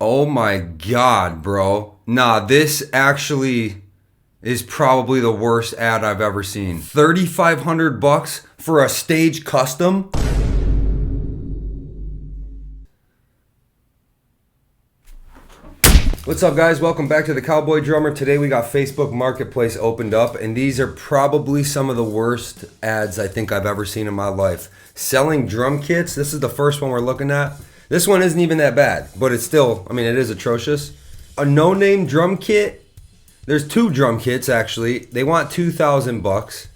Oh my God, bro. Nah, this actually is probably the worst ad I've ever seen. $3,500 for a stage custom? What's up, guys? Welcome back to the Cowboy Drummer. Today we got Facebook Marketplace opened up, and these are probably some of the worst ads I think I've ever seen in my life. Selling drum kits. This is the first one we're looking at. This one isn't even that bad, but it's still, I mean, it is atrocious. A no-name drum kit. There's two drum kits, actually. They want $2,000,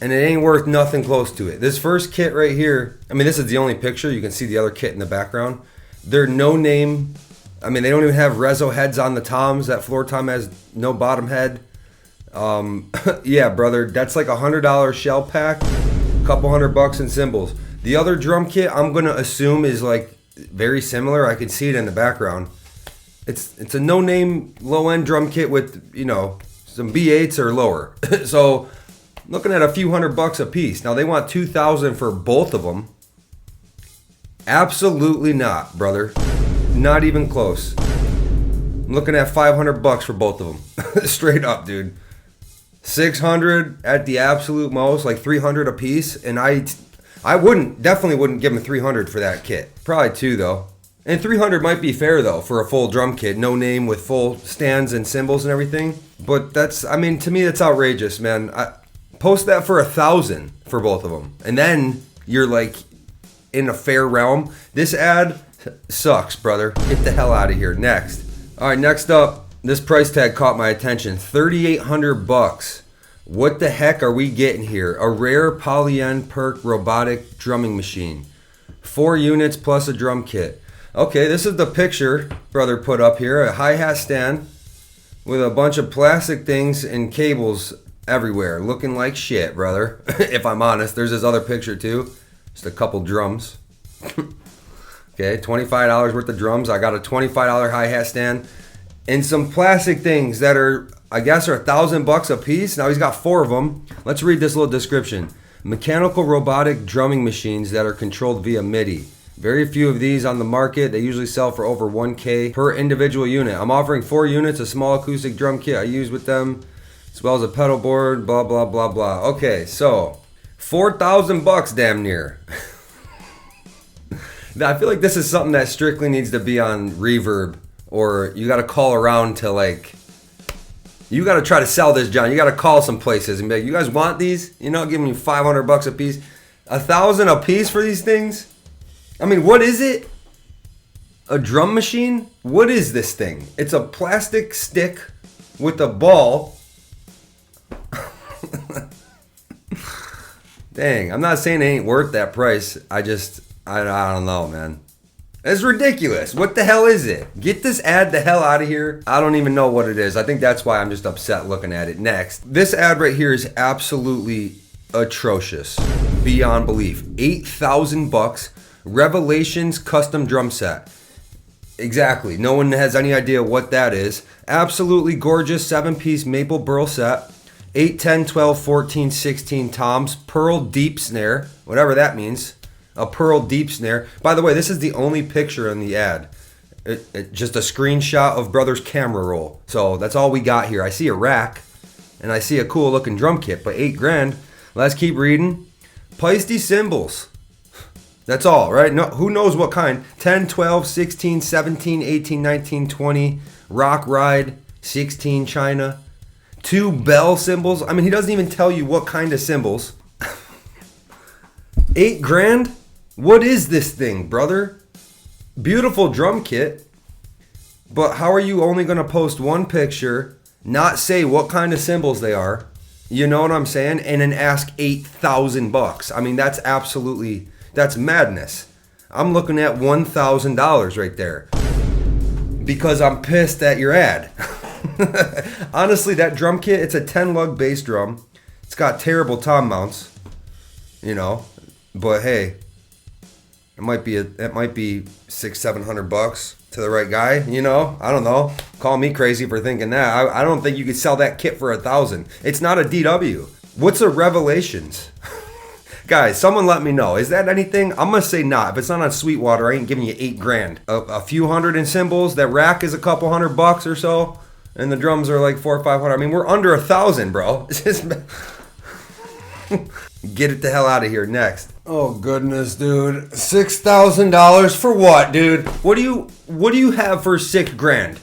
and it ain't worth nothing close to it. This first kit right here, I mean, this is the only picture. You can see the other kit in the background. They're no-name. I mean, they don't even have reso heads on the toms. That floor tom has no bottom head. Yeah, brother, that's like $100 shell pack, a couple $100 in cymbals. The other drum kit, I'm gonna assume, is like very similar. I can see it in the background. It's a no-name low-end drum kit with, you know, some B8s or lower. So, looking at a few $100 a piece. Now they want $2,000 for both of them. Absolutely not, brother. Not even close. I'm looking at $500 for both of them. Straight up, dude. $600 at the absolute most, like $300 a piece, and I definitely wouldn't give them $300 for that kit. Probably $2 though. And $300 might be fair though for a full drum kit, no name with full stands and cymbals and everything. But that's, I mean, to me that's outrageous, man. Post that for $1,000 for both of them, and then you're like in a fair realm. This ad sucks, brother. Get the hell out of here. Next. All right, next up, this price tag caught my attention. $3,800. What the heck are we getting here? A rare Poly-N Perk robotic drumming machine. 4 units plus a drum kit. Okay, this is the picture brother put up here. A hi-hat stand with a bunch of plastic things and cables everywhere. Looking like shit, brother. If I'm honest. There's this other picture too. Just a couple drums. Okay, $25 worth of drums. I got a $25 hi-hat stand and some plastic things that are, I guess, are $1,000 a piece. Now he's got 4 of them. Let's read this little description. Mechanical robotic drumming machines that are controlled via MIDI. Very few of these on the market. They usually sell for over $1K per individual unit. I'm offering 4 units, a small acoustic drum kit I use with them, as well as a pedal board, blah, blah, blah, blah. Okay, so $4,000 damn near. I feel like this is something that strictly needs to be on Reverb, or you got to call around to, like, you got to try to sell this, John. You got to call some places and be like, you guys want these? You know, give me $500 a piece. $1,000 a piece for these things? I mean, what is it? A drum machine? What is this thing? It's a plastic stick with a ball. Dang, I'm not saying it ain't worth that price. I don't know, man. It's ridiculous. What the hell is it? Get this ad the hell out of here. I don't even know what it is. I think that's why I'm just upset looking at it. Next. This ad right here is absolutely atrocious. Beyond belief. $8,000. Revelations custom drum set. Exactly. No one has any idea what that is. Absolutely gorgeous 7-piece maple burl set. 8, 10, 12, 14, 16 toms. Pearl deep snare. Whatever that means. A pearl deep snare. By the way, this is the only picture in the ad. Just a screenshot of brother's camera roll. So that's all we got here. I see a rack and I see a cool looking drum kit, but $8,000. Let's keep reading. Peisty cymbals. That's all, right? No, who knows what kind? 10, 12, 16, 17, 18, 19, 20. Rock Ride. 16 China. 2 bell cymbals. I mean, he doesn't even tell you what kind of cymbals. $8,000? What is this thing, brother? Beautiful drum kit, but how are you only going to post one picture, not say what kind of cymbals they are, you know what I'm saying, and then ask $8,000? I mean, that's madness. I'm looking at $1,000 right there because I'm pissed at your ad. Honestly, that drum kit, it's a 10-lug bass drum. It's got terrible tom mounts, you know, but hey, it might be $600-$700 to the right guy, you know. I don't know. Call me crazy for thinking that. I don't think you could sell that kit for $1,000. It's not a DW. What's a Revelations? Guys, someone let me know. Is that anything? I'm going to say not. If it's not on Sweetwater, I ain't giving you $8,000. A few hundred in cymbals. That rack is a couple $100 or so. And the drums are like $400 or $500. I mean, we're under 1,000, bro. Get it the hell out of here. Next. Oh, goodness, dude. $6,000 for what, dude? What do you have for $6,000?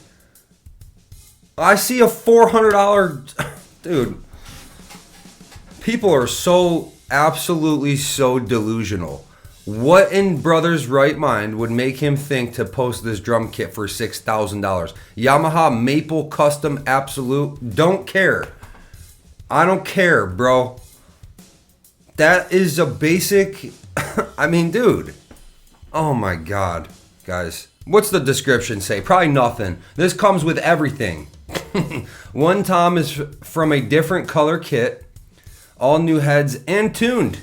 I see a $400... Dude. People are so... absolutely so delusional. What in brother's right mind would make him think to post this drum kit for $6,000? Yamaha Maple Custom Absolute. Don't care. I don't care, bro. That is a basic... I mean, dude. Oh my God. Guys. What's the description say? Probably nothing. This comes with everything. One tom is from a different color kit. All new heads and tuned.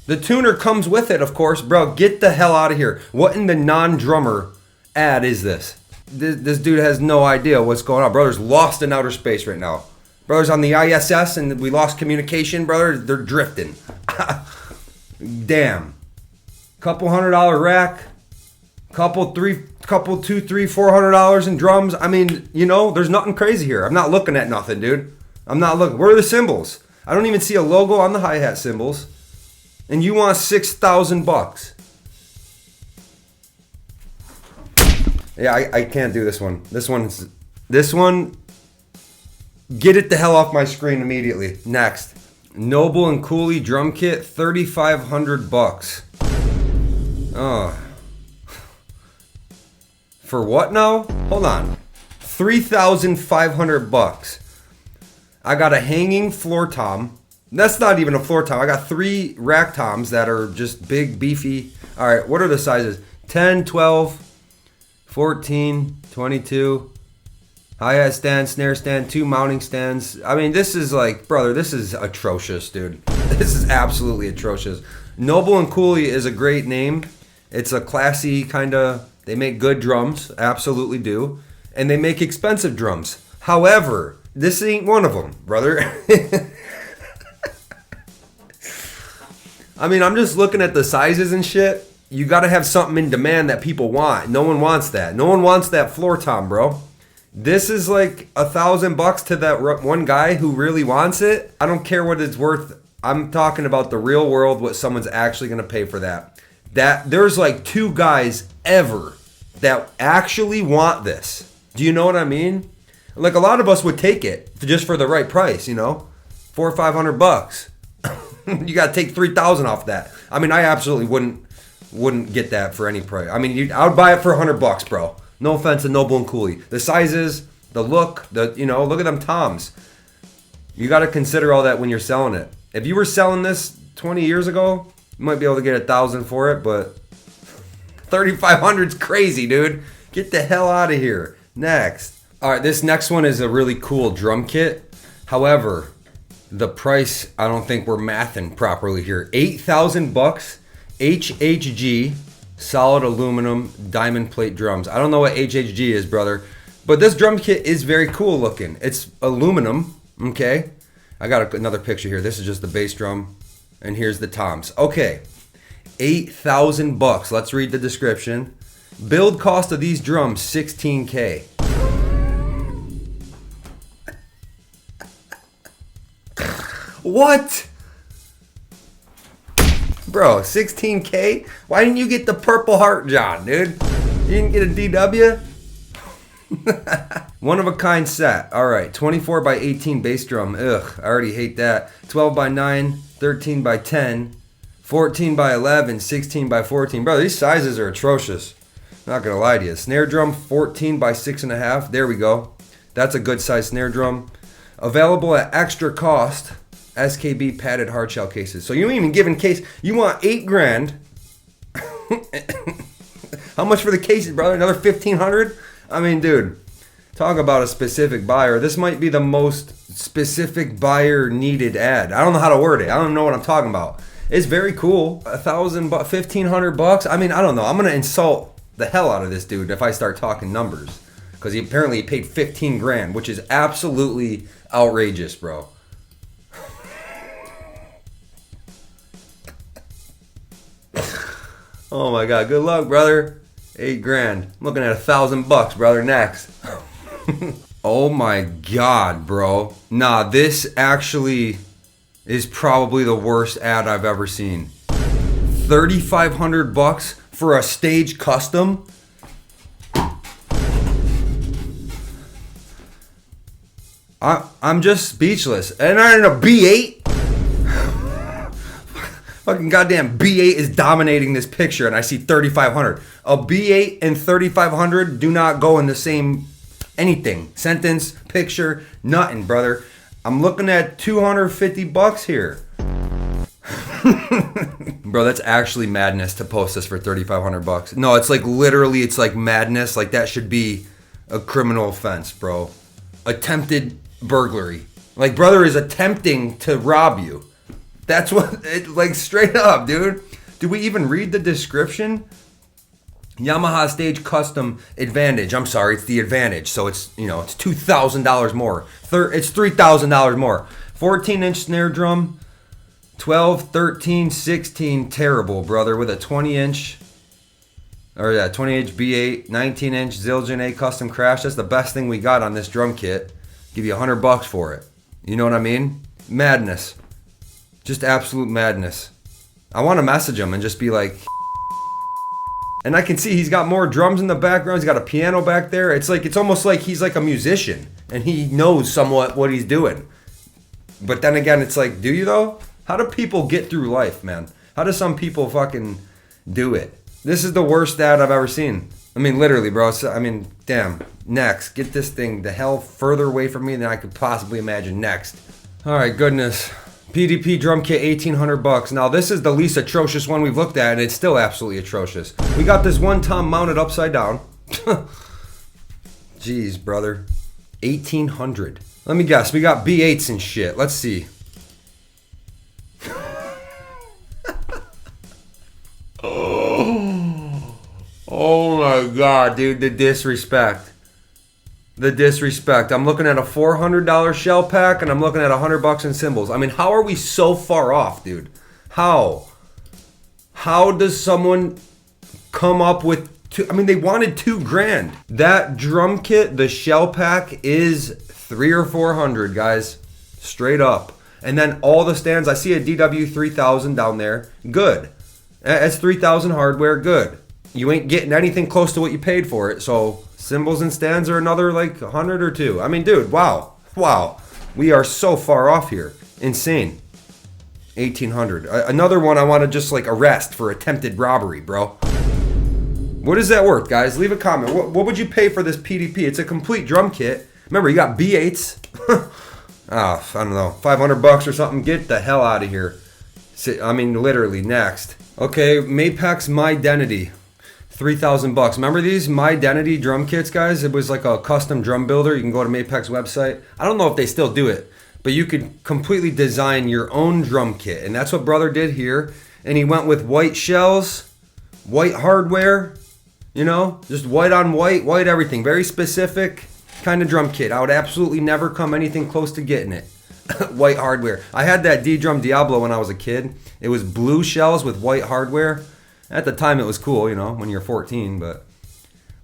The tuner comes with it, of course. Bro, get the hell out of here. What in the non-drummer ad is this? This dude has no idea what's going on. Brother's lost in outer space right now. Brother's on the ISS and we lost communication, brother. They're drifting. Damn. Couple $100 rack. Couple $200, $300, $400 in drums. I mean, you know, there's nothing crazy here. I'm not looking at nothing, dude. I'm not looking. Where are the cymbals? I don't even see a logo on the hi-hat cymbals. And you want $6,000. Yeah, I can't do this one. This one, get it the hell off my screen immediately. Next. Noble and Cooley drum kit, $3,500. Oh. For what now? Hold on. $3,500. I got a hanging floor tom. That's not even a floor tom. I got 3 rack toms that are just big, beefy. All right, what are the sizes? 10, 12, 14, 22. Hi-hat stand, snare stand, 2 mounting stands. I mean, this is like, brother, this is atrocious, dude. This is absolutely atrocious. Noble and Cooley is a great name. It's a classy kind of, they make good drums, absolutely do. And they make expensive drums. However, this ain't one of them, brother. I mean, I'm just looking at the sizes and shit. You got to have something in demand that people want. No one wants that. No one wants that floor tom, bro. This is like $1,000 to that one guy who really wants it. I don't care what it's worth. I'm talking about the real world, what someone's actually going to pay for that. There's like 2 guys ever that actually want this. Do you know what I mean? Like a lot of us would take it just for the right price, you know, $400 or $500. You got to take 3,000 off that. I mean, I absolutely wouldn't get that for any price. I mean, I would buy it for $100, bro. No offense to Noble and Cooley. The sizes, the look, look at them toms. You got to consider all that when you're selling it. If you were selling this 20 years ago, you might be able to get 1,000 for it, but 3,500 is crazy, dude. Get the hell out of here. Next. All right, this next one is a really cool drum kit. However, the price, I don't think we're mathing properly here. $8,000 HHG solid aluminum diamond plate drums. I don't know what HHG is, brother, but this drum kit is very cool looking. It's aluminum, okay? I got another picture here. This is just the bass drum, and here's the toms. Okay, $8,000. Let's read the description. Build cost of these drums, $16K. What? Bro, $16K? Why didn't you get the Purple Heart John, dude? You didn't get a DW? One of a kind set. All right, 24 by 18 bass drum. Ugh, I already hate that. 12 by 9, 13 by 10, 14 by 11, 16 by 14. Bro, these sizes are atrocious. Not gonna lie to you. Snare drum, 14 by 6.5. There we go. That's a good size snare drum. Available at extra cost. SKB padded hardshell cases. So you ain't even giving case. You want $8,000. How much for the cases, brother? Another $1,500? I mean, dude, talk about a specific buyer. This might be the most specific buyer needed ad. I don't know how to word it. I don't know what I'm talking about. It's very cool. $1,000, $1,500. I mean, I don't know. I'm gonna insult the hell out of this dude if I start talking numbers, because he apparently paid $15,000, which is absolutely outrageous, bro. Oh my God, good luck, brother. 8 grand. I'm looking at $1,000, brother. Next. Oh my God, bro. Nah, this actually is probably the worst ad I've ever seen. $3,500 for a stage custom. I'm just speechless. And I'm in a B8. Fucking goddamn B8 is dominating this picture, and I see 3,500. A B8 and 3,500 do not go in the same anything. Sentence, picture, nothing, brother. I'm looking at $250 here. Bro, that's actually madness to post this for $3,500. No, it's like literally, it's like madness. Like that should be a criminal offense, bro. Attempted burglary. Like brother is attempting to rob you. That's what, like straight up, dude. Did we even read the description? Yamaha Stage Custom Advantage. I'm sorry, it's the Advantage. So it's, you know, it's $2,000 more. It's $3,000 more. 14-inch snare drum. 12, 13, 16. Terrible, brother. With a 20-inch. Or yeah, 20-inch B8. 19-inch Zildjian A Custom Crash. That's the best thing we got on this drum kit. Give you $100 for it. You know what I mean? Madness. Just absolute madness. I want to message him and just be like... And I can see he's got more drums in the background. He's got a piano back there. It's like, it's almost like he's like a musician. And he knows somewhat what he's doing. But then again, it's like, do you though? How do people get through life, man? How do some people fucking do it? This is the worst ad I've ever seen. I mean, literally, bro. I mean, damn. Next. Get this thing the hell further away from me than I could possibly imagine. Next. All right, goodness. PDP drum kit, $1,800. Now, this is the least atrocious one we've looked at, and it's still absolutely atrocious. We got this one tom mounted upside down. Jeez, brother. $1,800. Let me guess. We got B8s and shit. Let's see. Oh my God, dude. The disrespect. The disrespect. I'm looking at a $400 shell pack, and I'm looking at $100 in cymbals. I mean, how are we so far off, dude? How? How does someone come up with two? I mean, they wanted $2 grand. That drum kit, the shell pack, is $300 or $400, guys. Straight up. And then all the stands. I see a DW 3000 down there. Good. That's 3000 hardware. Good. You ain't getting anything close to what you paid for it, so cymbals and stands are another like 100 or 2. I mean, dude, wow. Wow. We are so far off here. Insane. 1,800. Another one I want to just like arrest for attempted robbery, bro. What is that worth, guys? Leave a comment. What would you pay for this PDP? It's a complete drum kit. Remember, you got B8s. I don't know, $500 or something. Get the hell out of here. I mean, literally, next. Okay, Mapex My Identity. $3,000. Remember these My Identity drum kits, guys? It was like a custom drum builder. You can go to Mapex website. I don't know if they still do it, but you could completely design your own drum kit. And that's what brother did here. And he went with white shells, white hardware, you know, just white on white, white everything. Very specific kind of drum kit. I would absolutely never come anything close to getting it. White hardware. I had that D-Drum Diablo when I was a kid. It was blue shells with white hardware. At the time, it was cool, you know, when you're 14, but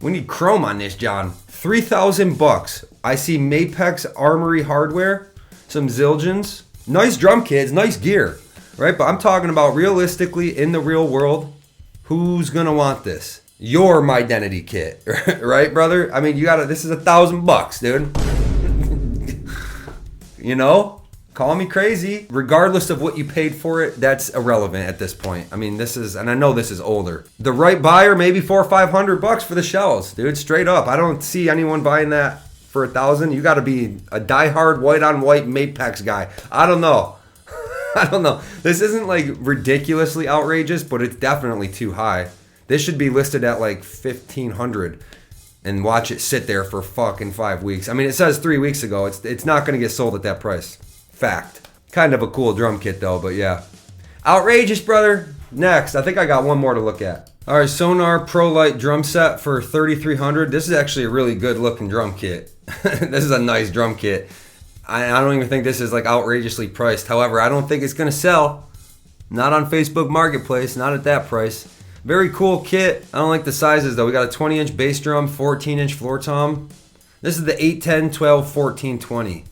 we need chrome on this, John. $3,000. I see Mapex Armory hardware, some Zildjians. Nice drum kits, nice gear, right? But I'm talking about realistically, in the real world, who's going to want this? Your My Identity kit, right, brother? I mean, you got to, this is $1,000, dude. You know? Call me crazy. Regardless of what you paid for it, that's irrelevant at this point. I mean, this is, and I know this is older. The right buyer, maybe $400 or $500 for the shells, dude. Straight up. I don't see anyone buying that for $1,000. You got to be a diehard white on white Mapex guy. I don't know. I don't know. This isn't like ridiculously outrageous, but it's definitely too high. This should be listed at like $1,500. And watch it sit there for fucking 5 weeks. I mean, it says 3 weeks ago. It's not going to get sold at that price. Fact. Kind of a cool drum kit though, but yeah. Outrageous, brother. Next, I think I got one more to look at. All right, Sonor Pro Light drum set for $3,300. This is actually a really good looking drum kit. This is a nice drum kit. I don't even think this is like outrageously priced. However, I don't think it's going to sell. Not on Facebook Marketplace, not at that price. Very cool kit. I don't like the sizes though. We got a 20-inch bass drum, 14-inch floor tom. This is the 8, 10, 12, 14, 20.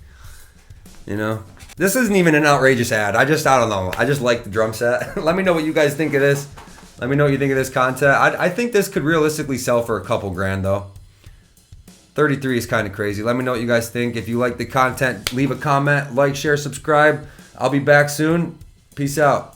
You know? This isn't even an outrageous ad. I don't know. I just like the drum set. Let me know what you guys think of this. Let me know what you think of this content. I think this could realistically sell for a couple grand though. 33 is kind of crazy. Let me know what you guys think. If you like the content, leave a comment, like, share, subscribe. I'll be back soon. Peace out.